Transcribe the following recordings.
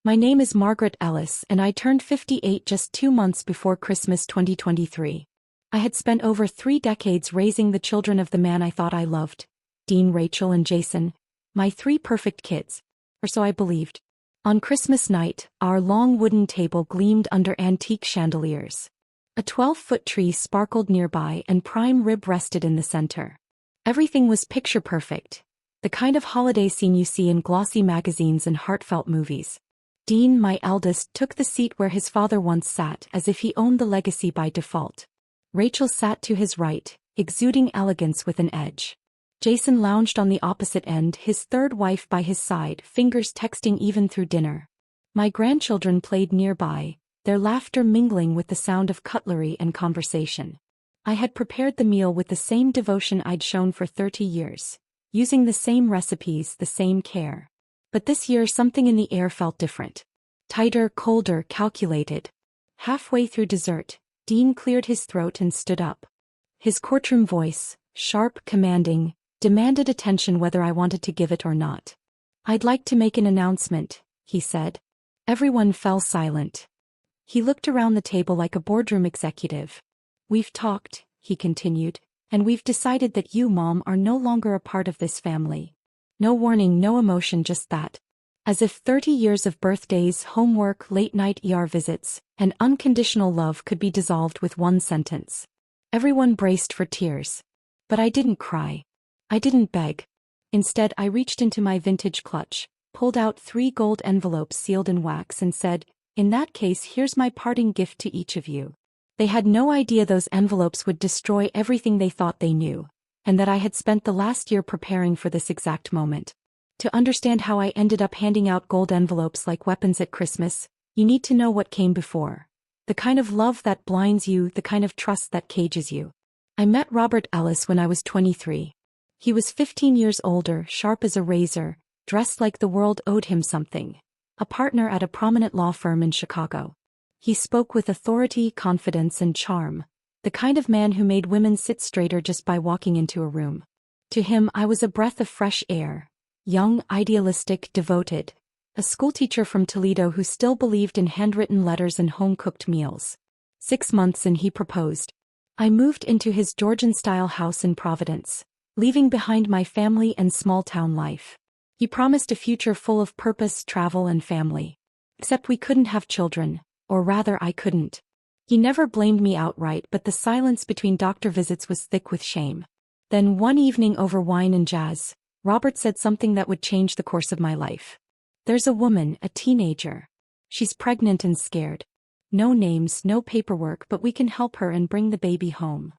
My name is Margaret Ellis and I turned 58 just 2 months before Christmas 2023. I had spent over 3 decades raising the children of the man I thought I loved, Dean, Rachel, and Jason, my 3 perfect kids. Or so I believed. On Christmas night, our long wooden table gleamed under antique chandeliers. A 12-foot tree sparkled nearby and prime rib rested in the center. Everything was picture perfect, the kind of holiday scene you see in glossy magazines and heartfelt movies. Dean, my eldest, took the seat where his father once sat as if he owned the legacy by default. Rachel sat to his right, exuding elegance with an edge. Jason lounged on the opposite end, his third wife by his side, fingers texting even through dinner. My grandchildren played nearby, their laughter mingling with the sound of cutlery and conversation. I had prepared the meal with the same devotion I'd shown for 30 years, using the same recipes, the same care. But this year something in the air felt different. Tighter, colder, calculated. Halfway through dessert, Dean cleared his throat and stood up. His courtroom voice, sharp, commanding, demanded attention whether I wanted to give it or not. "I'd like to make an announcement," he said. Everyone fell silent. He looked around the table like a boardroom executive. "We've talked," he continued, "and we've decided that you, Mom, are no longer a part of this family." No warning, no emotion, just that. As if 30 years of birthdays, homework, late-night ER visits, and unconditional love could be dissolved with one sentence. Everyone braced for tears. But I didn't cry. I didn't beg. Instead, I reached into my vintage clutch, pulled out 3 gold envelopes sealed in wax and said, "In that case, here's my parting gift to each of you." They had no idea those envelopes would destroy everything they thought they knew, and that I had spent the last year preparing for this exact moment. To understand how I ended up handing out gold envelopes like weapons at Christmas, you need to know what came before. The kind of love that blinds you, the kind of trust that cages you. I met Robert Ellis when I was 23. He was 15 years older, sharp as a razor, dressed like the world owed him something. A partner at a prominent law firm in Chicago. He spoke with authority, confidence, and charm. The kind of man who made women sit straighter just by walking into a room. To him, I was a breath of fresh air. Young, idealistic, devoted. A schoolteacher from Toledo who still believed in handwritten letters and home-cooked meals. 6 months and he proposed. I moved into his Georgian-style house in Providence, leaving behind my family and small-town life. He promised a future full of purpose, travel, and family. Except we couldn't have children, or rather I couldn't. He never blamed me outright, but the silence between doctor visits was thick with shame. Then one evening over wine and jazz, Robert said something that would change the course of my life. "There's a woman, a teenager. She's pregnant and scared. No names, no paperwork, but we can help her and bring the baby home."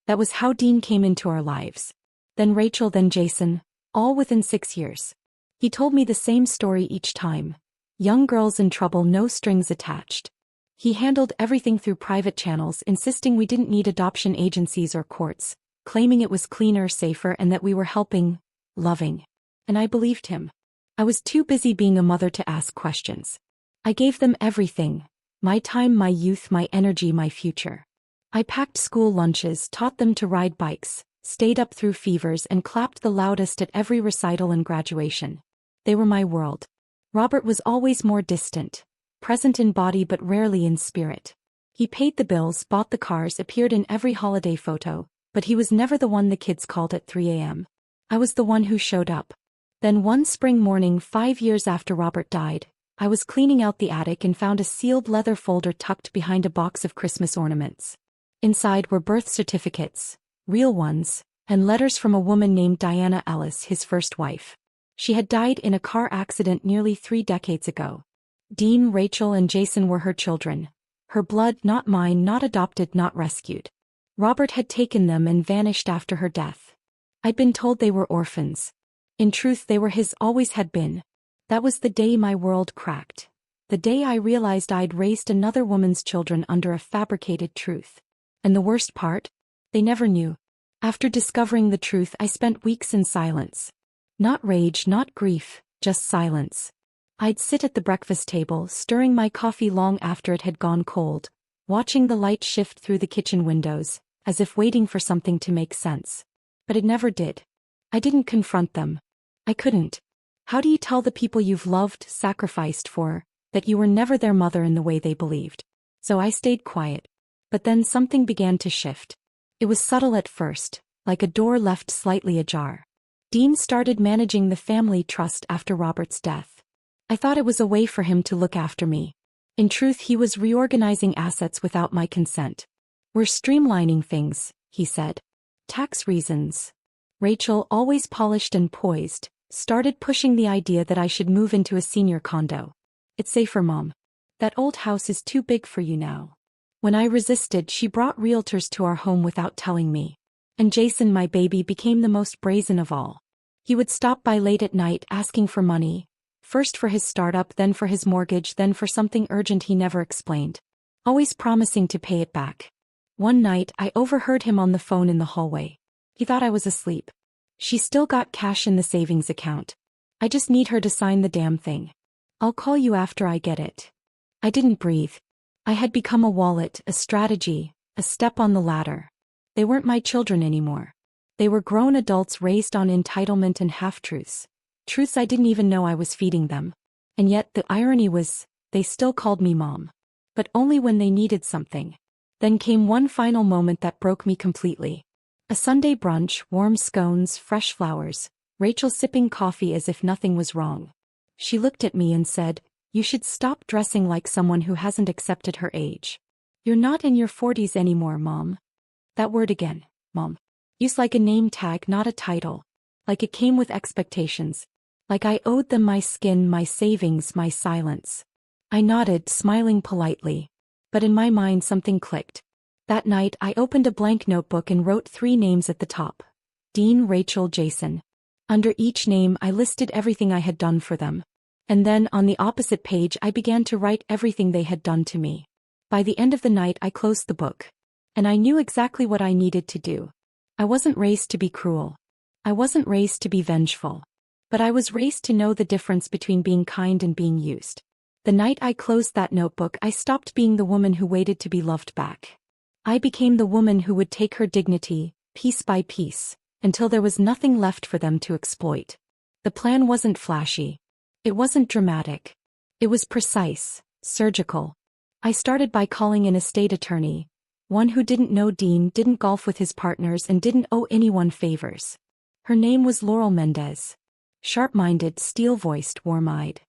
That was how Dean came into our lives. Then Rachel, then Jason, all within 6 years. He told me the same story each time. Young girls in trouble, no strings attached. He handled everything through private channels, insisting we didn't need adoption agencies or courts, claiming it was cleaner, safer, and that we were helping, loving. And I believed him. I was too busy being a mother to ask questions. I gave them everything. My time, my youth, my energy, my future. I packed school lunches, taught them to ride bikes, stayed up through fevers, and clapped the loudest at every recital and graduation. They were my world. Robert was always more distant. Present in body but rarely in spirit. He paid the bills, bought the cars, appeared in every holiday photo, but he was never the one the kids called at 3 a.m. I was the one who showed up. Then one spring morning 5 years after Robert died, I was cleaning out the attic and found a sealed leather folder tucked behind a box of Christmas ornaments. Inside were birth certificates, real ones, and letters from a woman named Diana Ellis, his first wife. She had died in a car accident nearly 3 decades ago. Dean, Rachel, and Jason were her children. Her blood, not mine, not adopted, not rescued. Robert had taken them and vanished after her death. I'd been told they were orphans. In truth, they were his, always had been. That was the day my world cracked. The day I realized I'd raised another woman's children under a fabricated truth. And the worst part? They never knew. After discovering the truth, I spent weeks in silence. Not rage, not grief, just silence. I'd sit at the breakfast table, stirring my coffee long after it had gone cold, watching the light shift through the kitchen windows, as if waiting for something to make sense. But it never did. I didn't confront them. I couldn't. How do you tell the people you've loved, sacrificed for, that you were never their mother in the way they believed. So I stayed quiet. But then something began to shift. It was subtle at first, like a door left slightly ajar. Dean started managing the family trust after Robert's death. I thought it was a way for him to look after me. In truth, he was reorganizing assets without my consent. "We're streamlining things," he said. "Tax reasons." Rachel, always polished and poised, started pushing the idea that I should move into a senior condo. "It's safer, Mom. That old house is too big for you now." When I resisted, she brought realtors to our home without telling me. And Jason, my baby, became the most brazen of all. He would stop by late at night asking for money, first for his startup, then for his mortgage, then for something urgent he never explained, always promising to pay it back. One night, I overheard him on the phone in the hallway. He thought I was asleep. "She still got cash in the savings account. I just need her to sign the damn thing. I'll call you after I get it." I didn't breathe. I had become a wallet, a strategy, a step on the ladder. They weren't my children anymore. They were grown adults raised on entitlement and half-truths. Truths I didn't even know I was feeding them. And yet the irony was, they still called me Mom. But only when they needed something. Then came one final moment that broke me completely. A Sunday brunch, warm scones, fresh flowers, Rachel sipping coffee as if nothing was wrong. She looked at me and said, "You should stop dressing like someone who hasn't accepted her age. You're not in your 40s anymore, Mom." That word again, Mom. Used like a name tag, not a title. Like it came with expectations. Like I owed them my skin, my savings, my silence. I nodded, smiling politely. But in my mind something clicked. That night I opened a blank notebook and wrote 3 names at the top. Dean, Rachel, Jason. Under each name I listed everything I had done for them. And then on the opposite page I began to write everything they had done to me. By the end of the night I closed the book. And I knew exactly what I needed to do. I wasn't raised to be cruel. I wasn't raised to be vengeful. But I was raised to know the difference between being kind and being used. The night I closed that notebook, I stopped being the woman who waited to be loved back. I became the woman who would take her dignity, piece by piece, until there was nothing left for them to exploit. The plan wasn't flashy. It wasn't dramatic. It was precise, surgical. I started by calling an estate attorney, one who didn't know Dean, didn't golf with his partners, and didn't owe anyone favors. Her name was Laurel Mendez. Sharp-minded, steel-voiced, warm-eyed.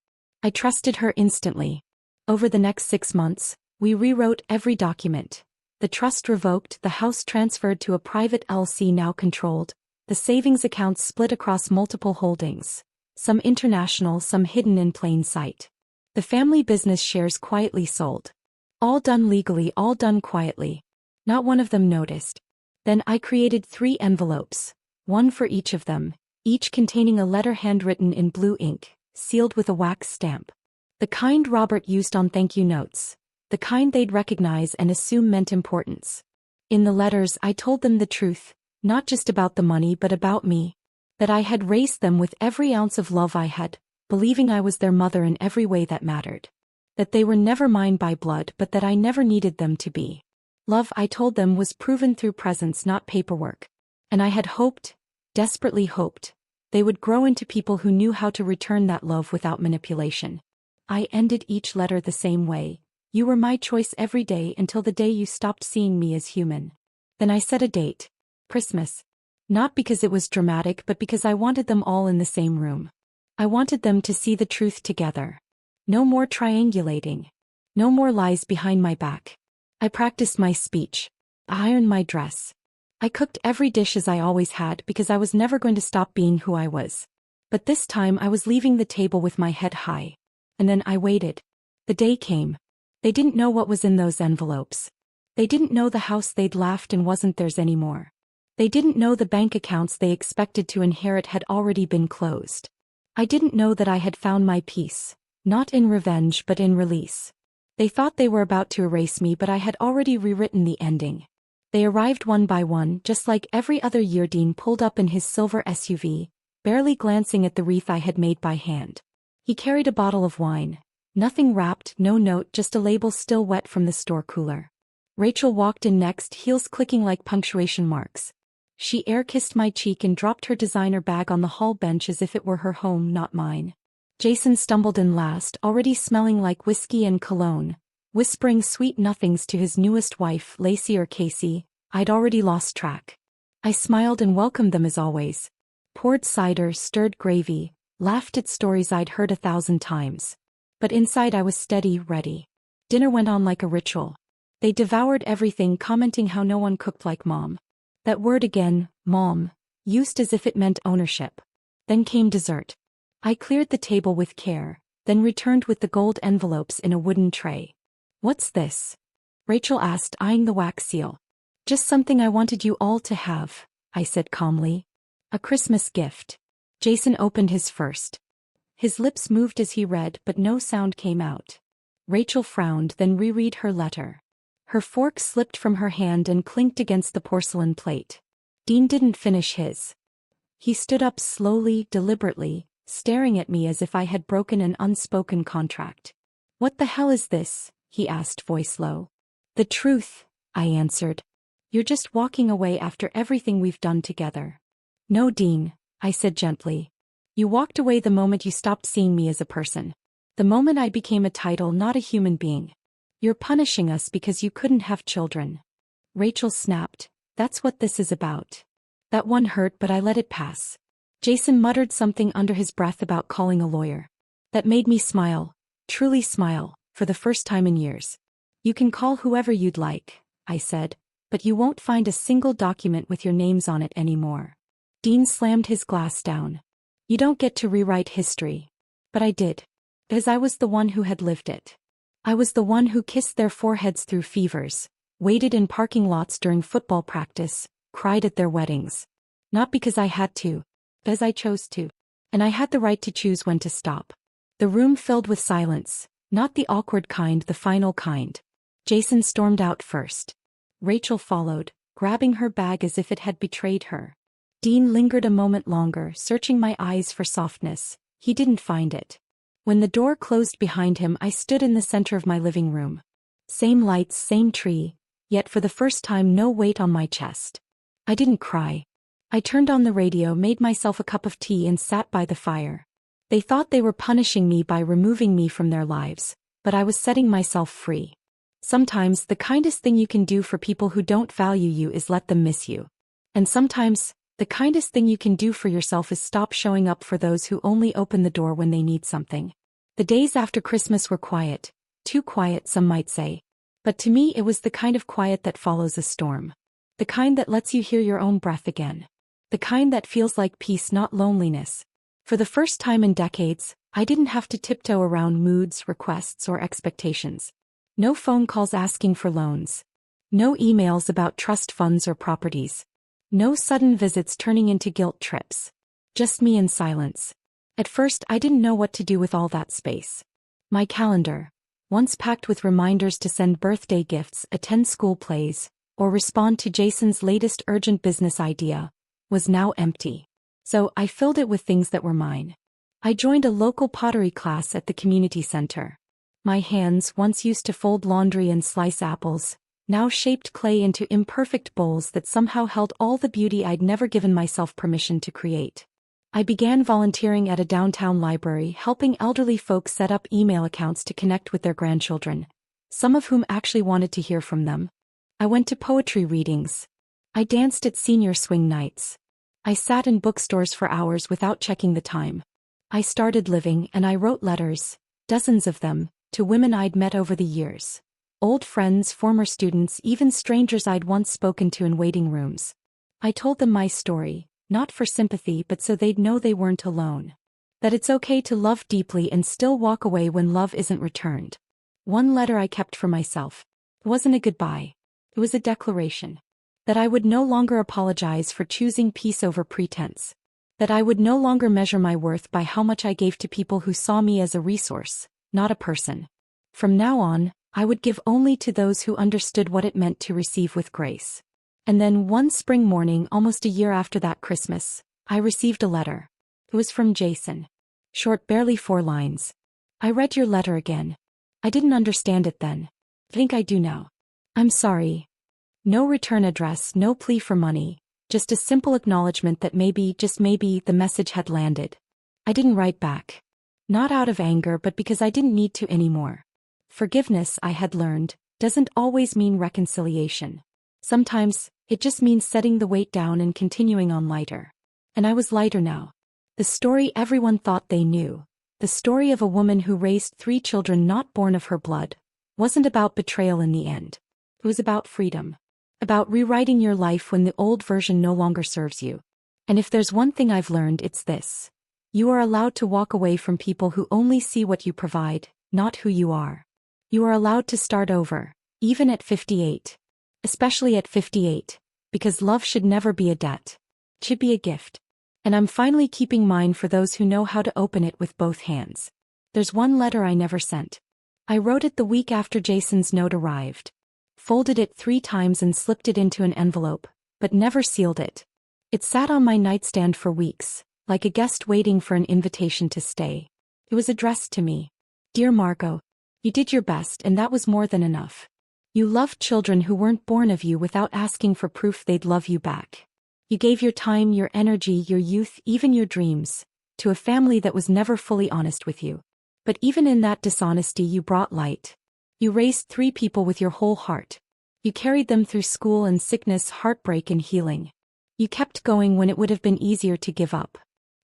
I trusted her instantly. Over the next 6 months, we rewrote every document. The trust revoked, the house transferred to a private LC now controlled, the savings accounts split across multiple holdings, some international, some hidden in plain sight. The family business shares quietly sold. All done legally, all done quietly. Not one of them noticed. Then I created 3 envelopes, one for each of them, each containing a letter handwritten in blue ink, sealed with a wax stamp. The kind Robert used on thank you notes. The kind they'd recognize and assume meant importance. In the letters I told them the truth, not just about the money but about me. That I had raised them with every ounce of love I had, believing I was their mother in every way that mattered. That they were never mine by blood but that I never needed them to be. Love, I told them, was proven through presence, not paperwork. And I had hoped, desperately hoped, they would grow into people who knew how to return that love without manipulation. I ended each letter the same way. You were my choice every day until the day you stopped seeing me as human. Then I set a date. Christmas. Not because it was dramatic but because I wanted them all in the same room. I wanted them to see the truth together. No more triangulating. No more lies behind my back. I practiced my speech. I ironed my dress. I cooked every dish as I always had because I was never going to stop being who I was. But this time I was leaving the table with my head high. And then I waited. The day came. They didn't know what was in those envelopes. They didn't know the house they'd laughed and wasn't theirs anymore. They didn't know the bank accounts they expected to inherit had already been closed. I didn't know that I had found my peace, not in revenge but in release. They thought they were about to erase me but I had already rewritten the ending. They arrived one by one, just like every other year. Dean pulled up in his silver SUV, barely glancing at the wreath I had made by hand. He carried a bottle of wine. Nothing wrapped, no note, just a label still wet from the store cooler. Rachel walked in next, heels clicking like punctuation marks. She air-kissed my cheek and dropped her designer bag on the hall bench as if it were her home, not mine. Jason stumbled in last, already smelling like whiskey and cologne, whispering sweet nothings to his newest wife, Lacey or Casey. I'd already lost track. I smiled and welcomed them as always. Poured cider, stirred gravy, laughed at stories I'd heard 1,000 times. But inside I was steady, ready. Dinner went on like a ritual. They devoured everything, commenting how no one cooked like Mom. That word again, Mom, used as if it meant ownership. Then came dessert. I cleared the table with care, then returned with the gold envelopes in a wooden tray. What's this? Rachel asked, eyeing the wax seal. Just something I wanted you all to have, I said calmly. A Christmas gift. Jason opened his first. His lips moved as he read, but no sound came out. Rachel frowned, then reread her letter. Her fork slipped from her hand and clinked against the porcelain plate. Dean didn't finish his. He stood up slowly, deliberately, staring at me as if I had broken an unspoken contract. What the hell is this? He asked, voice low. The truth, I answered. You're just walking away after everything we've done together. No, Dean, I said gently. You walked away the moment you stopped seeing me as a person. The moment I became a title, not a human being. You're punishing us because you couldn't have children. Rachel snapped. That's what this is about. That one hurt, but I let it pass. Jason muttered something under his breath about calling a lawyer. That made me smile, truly smile, for the first time in years. You can call whoever you'd like, I said, but you won't find a single document with your names on it anymore. Dean slammed his glass down. You don't get to rewrite history. But I did. Because I was the one who had lived it. I was the one who kissed their foreheads through fevers, waited in parking lots during football practice, cried at their weddings. Not because I had to. As I chose to. And I had the right to choose when to stop. The room filled with silence, not the awkward kind, the final kind. Jason stormed out first. Rachel followed, grabbing her bag as if it had betrayed her. Dean lingered a moment longer, searching my eyes for softness. He didn't find it. When the door closed behind him, I stood in the center of my living room. Same lights, same tree, yet for the first time no weight on my chest. I didn't cry. I turned on the radio, made myself a cup of tea and sat by the fire. They thought they were punishing me by removing me from their lives, but I was setting myself free. Sometimes the kindest thing you can do for people who don't value you is let them miss you. And sometimes, the kindest thing you can do for yourself is stop showing up for those who only open the door when they need something. The days after Christmas were quiet. Too quiet, some might say. But to me it was the kind of quiet that follows a storm. The kind that lets you hear your own breath again. The kind that feels like peace, not loneliness. For the first time in decades, I didn't have to tiptoe around moods, requests, or expectations. No phone calls asking for loans. No emails about trust funds or properties. No sudden visits turning into guilt trips. Just me in silence. At first, I didn't know what to do with all that space. My calendar, once packed with reminders to send birthday gifts, attend school plays, or respond to Jason's latest urgent business idea, was now empty. So I filled it with things that were mine. I joined a local pottery class at the community center. My hands, once used to fold laundry and slice apples, now shaped clay into imperfect bowls that somehow held all the beauty I'd never given myself permission to create. I began volunteering at a downtown library, helping elderly folks set up email accounts to connect with their grandchildren, some of whom actually wanted to hear from them. I went to poetry readings. I danced at senior swing nights. I sat in bookstores for hours without checking the time. I started living, and I wrote letters, dozens of them, to women I'd met over the years. Old friends, former students, even strangers I'd once spoken to in waiting rooms. I told them my story, not for sympathy but so they'd know they weren't alone. That it's okay to love deeply and still walk away when love isn't returned. One letter I kept for myself. It wasn't a goodbye. It was a declaration. That I would no longer apologize for choosing peace over pretense. That I would no longer measure my worth by how much I gave to people who saw me as a resource, not a person. From now on, I would give only to those who understood what it meant to receive with grace. And then one spring morning, almost a year after that Christmas, I received a letter. It was from Jason. Short, barely 4 lines. I read your letter again. I didn't understand it then. I think I do now. I'm sorry. No return address, no plea for money, just a simple acknowledgement that maybe, just maybe, the message had landed. I didn't write back. Not out of anger but because I didn't need to anymore. Forgiveness, I had learned, doesn't always mean reconciliation. Sometimes, it just means setting the weight down and continuing on lighter. And I was lighter now. The story everyone thought they knew, the story of a woman who raised 3 children not born of her blood, wasn't about betrayal in the end. It was about freedom. About rewriting your life when the old version no longer serves you. And if there's one thing I've learned, it's this. You are allowed to walk away from people who only see what you provide, not who you are. You are allowed to start over, even at 58. Especially at 58, because love should never be a debt. It should be a gift. And I'm finally keeping mine for those who know how to open it with both hands. There's one letter I never sent. I wrote it the week after Jason's note arrived. Folded it 3 times and slipped it into an envelope, but never sealed it. It sat on my nightstand for weeks, like a guest waiting for an invitation to stay. It was addressed to me. Dear Margot, you did your best and that was more than enough. You loved children who weren't born of you without asking for proof they'd love you back. You gave your time, your energy, your youth, even your dreams, to a family that was never fully honest with you. But even in that dishonesty you brought light. You raised 3 people with your whole heart. You carried them through school and sickness, heartbreak and healing. You kept going when it would have been easier to give up.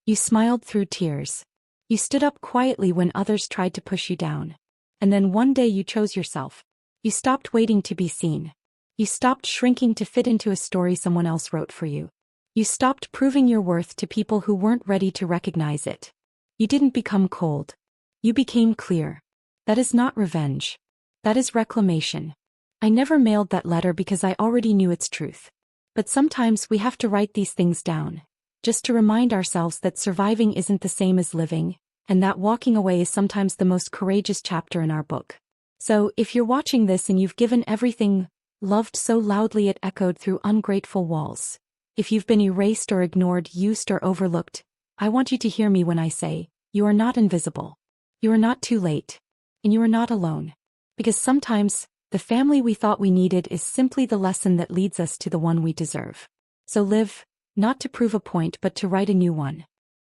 You smiled through tears. You stood up quietly when others tried to push you down. And then one day you chose yourself. You stopped waiting to be seen. You stopped shrinking to fit into a story someone else wrote for you. You stopped proving your worth to people who weren't ready to recognize it. You didn't become cold. You became clear. That is not revenge. That is reclamation. I never mailed that letter because I already knew its truth. But sometimes we have to write these things down, just to remind ourselves that surviving isn't the same as living, and that walking away is sometimes the most courageous chapter in our book. So, if you're watching this and you've given everything, loved so loudly it echoed through ungrateful walls, if you've been erased or ignored, used or overlooked, I want you to hear me when I say, you are not invisible. You are not too late. And you are not alone. Because sometimes, the family we thought we needed is simply the lesson that leads us to the one we deserve. So live, not to prove a point but to write a new one.